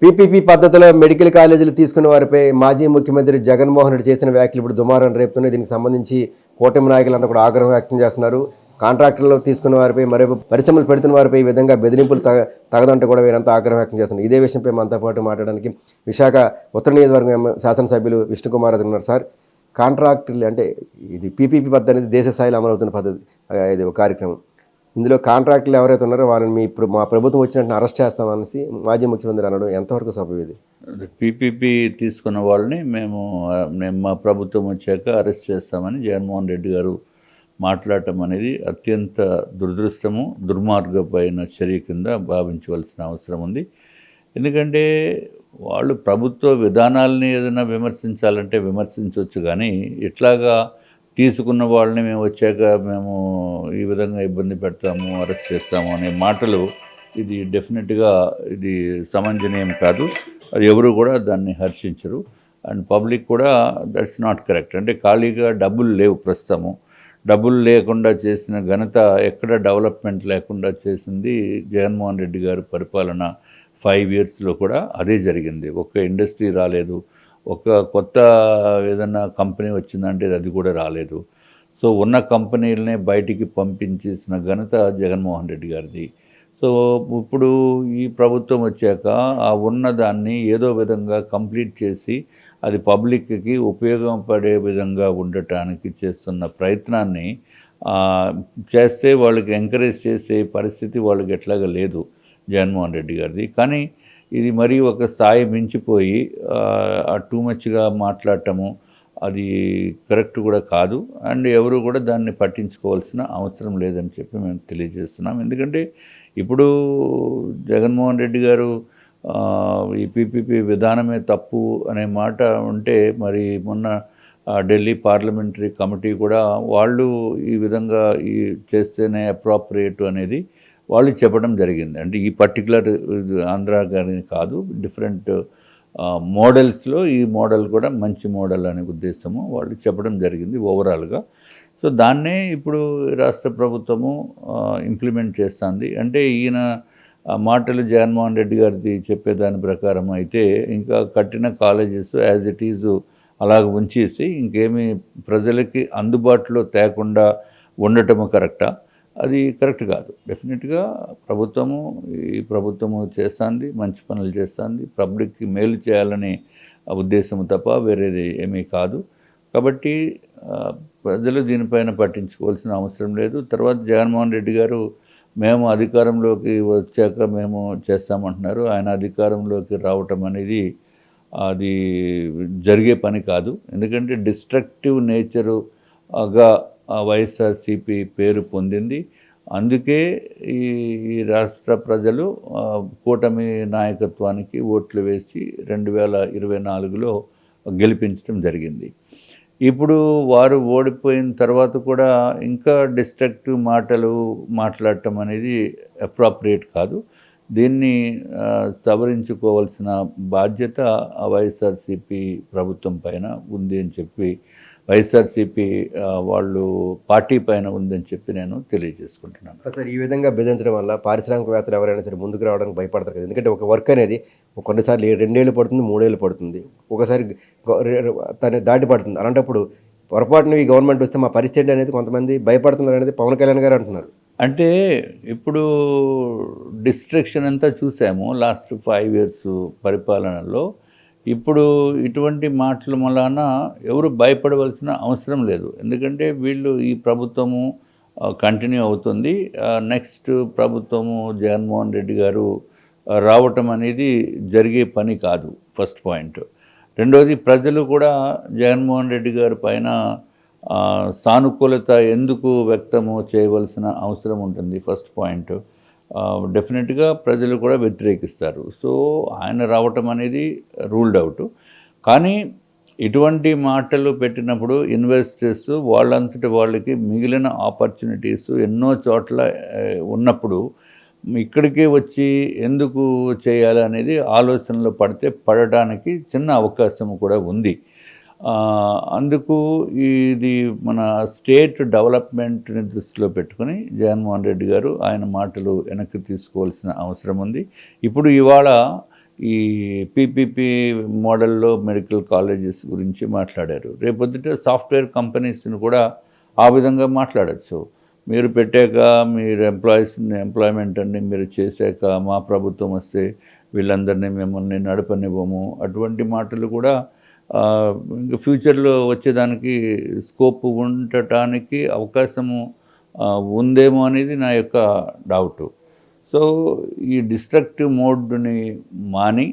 PPP పద్ధతిలో medical కాలేజీలు తీసుకున్న వారిపై మాజీ ముఖ్యమంత్రి జగన్మోహన్ రెడ్డి చేసిన వ్యాఖ్యలు ఇప్పుడు దుమారం రేపుతున్నాయి. దీనికి సంబంధించి కూటమి నాయకులంతా కూడా ఆగ్రహం వ్యక్తం చేస్తున్నారు. కాంట్రాక్టర్లు తీసుకున్న వారిపై మరో పరిశ్రమలు పెడుతున్న వారిపై ఈ విధంగా బెదిరింపులు తగదంటే కూడా వీరంతా ఆగ్రహం వ్యక్తం చేస్తున్నారు. ఇదే విషయంపై మనతో పాటు మాట్లాడడానికి విశాఖ ఉత్తర నియోజకవర్గం శాసనసభ్యులు విష్ణుకుమార్ అది ఉన్నారు. సార్, కాంట్రాక్టర్లు అంటే ఇది పీపీపీ పద్ధతి అనేది దేశ స్థాయిలో అమలవుతున్న పద్ధతి, ఇది ఒక కార్యక్రమం. ఇందులో కాంట్రాక్టులు ఎవరైతే ఉన్నారో వాళ్ళని మా ప్రభుత్వం వచ్చినట్టు అరెస్ట్ చేస్తామనేసి మాజీ ముఖ్యమంత్రి అనడం ఎంతవరకు సబబు? ఇది పీపీపీ తీసుకున్న వాళ్ళని మేము మా ప్రభుత్వం వచ్చాక అరెస్ట్ చేస్తామని జగన్మోహన్ రెడ్డి గారు మాట్లాడటం అనేది అత్యంత దురదృష్టము, దుర్మార్గమైన చర్య కింద భావించవలసిన అవసరం ఉంది. ఎందుకంటే వాళ్ళు ప్రభుత్వ విధానాలని ఏదైనా విమర్శించాలంటే విమర్శించవచ్చు, కానీ ఇట్లాగా తీసుకున్న వాళ్ళని మేము వచ్చాక మేము ఈ విధంగా ఇబ్బంది పెడతాము, అరెస్ట్ చేస్తాము అనే మాటలు ఇది డెఫినెట్గా ఇది సమంజనీయం కాదు. అది ఎవరు కూడా దాన్ని హర్షించరు. అండ్ పబ్లిక్ కూడా దట్స్ నాట్ కరెక్ట్. అంటే ఖాళీగా డబ్బులు లేవు, ప్రస్తుతము డబ్బులు లేకుండా చేసిన ఘనత, ఎక్కడ డెవలప్మెంట్ లేకుండా చేసింది జగన్మోహన్ రెడ్డి గారు పరిపాలన 5 yearsలో కూడా అదే జరిగింది. ఒక్క ఇండస్ట్రీ రాలేదు, ఒక కొత్త ఏదన్నా కంపెనీ వచ్చిందంటే అది కూడా రాలేదు. సో ఉన్న కంపెనీలనే బయటికి పంపించేసిన ఘనత జగన్మోహన్ రెడ్డి గారిది. సో ఇప్పుడు ఈ ప్రభుత్వం వచ్చాక ఆ ఉన్నదాన్ని ఏదో విధంగా కంప్లీట్ చేసి అది పబ్లిక్కి ఉపయోగపడే విధంగా ఉండటానికి చేస్తున్న ప్రయత్నాన్ని చేస్తే వాళ్ళకి ఎంకరేజ్ చేసే పరిస్థితి వాళ్ళకి ఎట్లాగా లేదు జగన్మోహన్ రెడ్డి గారిది. కానీ ఇది మరీ ఒక స్థాయి మించిపోయి టూ మచ్గా మాట్లాడటము అది కరెక్ట్ కూడా కాదు. అండ్ ఎవరు కూడా దాన్ని పట్టించుకోవాల్సిన అవసరం లేదని చెప్పి మేము తెలియజేస్తున్నాం. ఎందుకంటే ఇప్పుడు జగన్మోహన్ రెడ్డి గారు ఈ పీపీపీ విధానమే తప్పు అనే మాట ఉంటే, మరి మొన్న ఢిల్లీ పార్లమెంటరీ కమిటీ కూడా వాళ్ళు ఈ విధంగా ఈ చేస్తేనే అప్రాప్రియేట్ అనేది వాళ్ళు చెప్పడం జరిగింది. అంటే ఈ పర్టికులర్ ఆంధ్ర గారి కాదు, డిఫరెంట్ మోడల్స్లో ఈ మోడల్ కూడా మంచి మోడల్ అనే ఉద్దేశము వాళ్ళు చెప్పడం జరిగింది ఓవరాల్గా. సో దాన్నే ఇప్పుడు రాష్ట్ర ప్రభుత్వము ఇంప్లిమెంట్ చేస్తుంది. అంటే ఈయన మాటలు జగన్మోహన్ రెడ్డి గారిది చెప్పేదాని ప్రకారం అయితే ఇంకా కట్టిన కాలేజెస్ యాజ్ ఇట్ ఈజ్ అలాగ ఉంచేసి ఇంకేమీ ప్రజలకి అందుబాటులో తేకుండా ఉండటము కరెక్టా? అది కరెక్ట్ కాదు. డెఫినెట్గా ఈ ప్రభుత్వము చేస్తుంది, మంచి పనులు చేస్తుంది, పబ్లిక్కి మేలు చేయాలనే ఉద్దేశం తప్ప వేరేది ఏమీ కాదు. కాబట్టి ప్రజలు దీనిపైన పట్టించుకోవాల్సిన అవసరం లేదు. తర్వాత జగన్మోహన్ రెడ్డి గారు మేము అధికారంలోకి వచ్చాక మేము చేస్తామంటున్నారు. ఆయన అధికారంలోకి రావటం అనేది అది జరిగే పని కాదు. ఎందుకంటే డిస్ట్రక్టివ్ నేచరుగా వైఎస్ఆర్సీపీ పేరు పొందింది. అందుకే ఈ రాష్ట్ర ప్రజలు కూటమి నాయకత్వానికి ఓట్లు వేసి 2024లో గెలిపించడం జరిగింది. ఇప్పుడు వారు ఓడిపోయిన తర్వాత కూడా ఇంకా డిస్ట్రక్టివ్ మాటలు మాట్లాడటం అనేది అప్రాప్రియేట్ కాదు. దీన్ని సవరించుకోవాల్సిన బాధ్యత వైఎస్ఆర్సీపీ ప్రభుత్వం పైన ఉంది అని చెప్పి, వైఎస్ఆర్సీపీ వాళ్ళు పార్టీ పైన ఉందని చెప్పి నేను తెలియజేసుకుంటున్నాను. సార్, ఈ విధంగా బెదిరించడం వల్ల పారిశ్రామికవేత్తలు ఎవరైనా సరే ముందుకు రావడానికి భయపడతారు కదా. ఎందుకంటే ఒక వర్క్ అనేది కొన్నిసార్లు 2 ఏళ్ళు పడుతుంది, 3 ఏళ్ళు పడుతుంది, ఒకసారి తను దాటి పడుతుంది. అలాంటప్పుడు పొరపాటున ఈ గవర్నమెంట్ వస్తే మా పరిస్థితి అనేది కొంతమంది భయపడుతున్నారు అనేది పవన్ కళ్యాణ్ గారు అంటున్నారు. అంటే ఇప్పుడు డిస్ట్రక్షన్ అంతా చూసాము లాస్ట్ 5 years పరిపాలనలో. ఇప్పుడు ఇటువంటి మాటల వలన ఎవరు భయపడవలసిన అవసరం లేదు. ఎందుకంటే వీళ్ళు ఈ ప్రభుత్వము కంటిన్యూ అవుతుంది. నెక్స్ట్ ప్రభుత్వము జగన్మోహన్ రెడ్డి గారు రావటం అనేది జరిగే పని కాదు, ఫస్ట్ పాయింట్. రెండోది, ప్రజలు కూడా జగన్మోహన్ రెడ్డి గారి పైన సానుకూలత ఎందుకు వ్యక్తము చేయవలసిన అవసరం ఉంటుంది, ఫస్ట్ పాయింట్. డెఫినెట్గా ప్రజలు కూడా వ్యతిరేకిస్తారు. సో ఆయన రావటం అనేది రూల్డ్ అవుట్. కానీ ఇటువంటి మాటలు పెట్టినప్పుడు ఇన్వెస్టర్స్ వాళ్ళంతటి వాళ్ళకి మిగిలిన ఆపర్చునిటీస్ ఎన్నో చోట్ల ఉన్నప్పుడు ఇక్కడికే వచ్చి ఎందుకు చేయాలి అనేది ఆలోచనలో పడడానికి చిన్న అవకాశం కూడా ఉంది. అందుకు ఇది మన స్టేట్ డెవలప్మెంట్ని దృష్టిలో పెట్టుకుని జగన్మోహన్ రెడ్డి గారు ఆయన మాటలు వెనక్కి తీసుకోవాల్సిన అవసరం ఉంది. ఇప్పుడు ఇవాళ ఈ పీపీపీ మోడల్లో మెడికల్ కాలేజెస్ గురించి మాట్లాడారు. రేపొద్దుట సాఫ్ట్వేర్ కంపెనీస్ని కూడా ఆ విధంగా మాట్లాడచ్చు. మీరు పెట్టాక మీరు ఎంప్లాయ్మెంట్ అన్ని మీరు చేశాక మా ప్రభుత్వం వస్తే వీళ్ళందరినీ మిమ్మల్ని నడపనివ్వము, అటువంటి మాటలు కూడా ఇంకా ఫ్యూచర్లో వచ్చేదానికి స్కోప్ ఉండటానికి అవకాశము ఉందేమో అనేది నా యొక్క డౌటు. సో ఈ డిస్ట్రక్టివ్ మోడ్ని మాని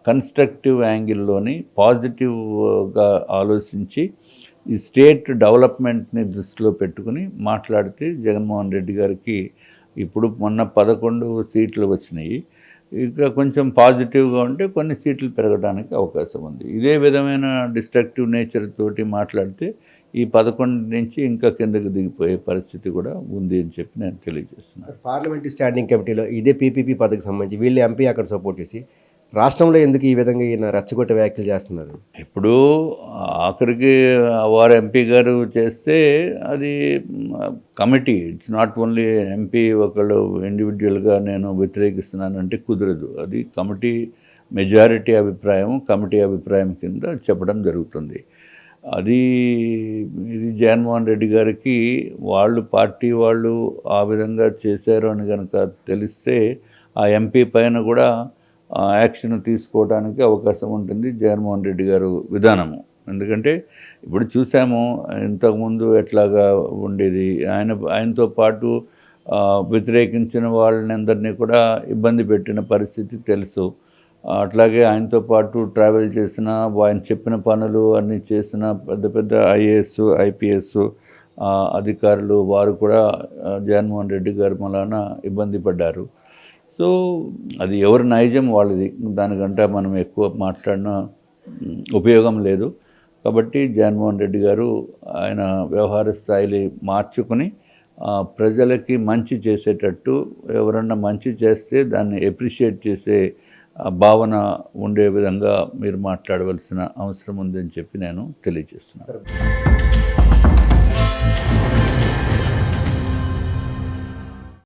కన్స్ట్రక్టివ్ యాంగిల్లోని పాజిటివ్గా ఆలోచించి ఈ స్టేట్ డెవలప్మెంట్ని దృష్టిలో పెట్టుకుని మాట్లాడితే జగన్మోహన్ రెడ్డి గారికి ఇప్పుడు మొన్న 11 సీట్లు వచ్చినాయి. ఇక కొంచెం పాజిటివ్గా ఉంటే కొన్ని సీట్లు పెరగడానికి అవకాశం ఉంది. ఇదే విధమైన డిస్ట్రక్టివ్ నేచర్ తోటి మాట్లాడితే ఈ 11 నుంచి ఇంకా కిందకి దిగిపోయే పరిస్థితి కూడా ఉంది అని చెప్పి నేను తెలియజేస్తున్నాను. పార్లమెంటరీ స్టాండింగ్ కమిటీలో ఇదే పీపీపీ పథకం సంబంధించి వీళ్ళు ఎంపీ అక్కడ సపోర్ట్ చేసి రాష్ట్రంలో ఎందుకు ఈ విధంగా ఈయన రెచ్చగొట్టే వ్యాఖ్యలు చేస్తున్నారు? ఇప్పుడు ఆఖరికి వారు ఎంపీ గారు చేస్తే అది committee, it's not only MP ఒకళ్ళు ఇండివిజువల్గా నేను వ్యతిరేకిస్తున్నానంటే కుదరదు. అది కమిటీ మెజారిటీ అభిప్రాయం, కమిటీ అభిప్రాయం కింద చెప్పడం జరుగుతుంది. ఇది జగన్మోహన్ రెడ్డి గారికి వాళ్ళు పార్టీ వాళ్ళు ఆ విధంగా చేశారు అని కనుక తెలిస్తే ఆ ఎంపీ పైన కూడా యాక్షన్ తీసుకోవడానికి అవకాశం ఉంటుంది జగన్మోహన్ రెడ్డి గారు విధానము. ఎందుకంటే ఇప్పుడు చూసాము ఇంతకుముందు ఎట్లాగా ఉండేది, ఆయనతో పాటు వ్యతిరేకించిన వాళ్ళని అందరినీ కూడా ఇబ్బంది పెట్టిన పరిస్థితి తెలుసు. అట్లాగే ఆయనతో పాటు ట్రావెల్ చేసిన, ఆయన చెప్పిన పనులు అన్నీ చేసిన పెద్ద పెద్ద ఐఏఎస్ ఐపీఎస్ అధికారులు వారు కూడా జగన్మోహన్ రెడ్డి గారి మూలాన ఇబ్బంది పడ్డారు. సో అది ఎవరి నైజం వాళ్ళది, దానికంటే మనం ఎక్కువ మాట్లాడిన ఉపయోగం లేదు. కాబట్టి జగన్మోహన్ రెడ్డి గారు ఆయన వ్యవహార స్థాయిని మార్చుకుని ప్రజలకి మంచి చేసేటట్టు, ఎవరన్నా మంచి చేస్తే దాన్ని ఎప్రిషియేట్ చేసే భావన ఉండే విధంగా మీరు మాట్లాడవలసిన అవసరం ఉందని చెప్పి నేను తెలియజేస్తున్నాను.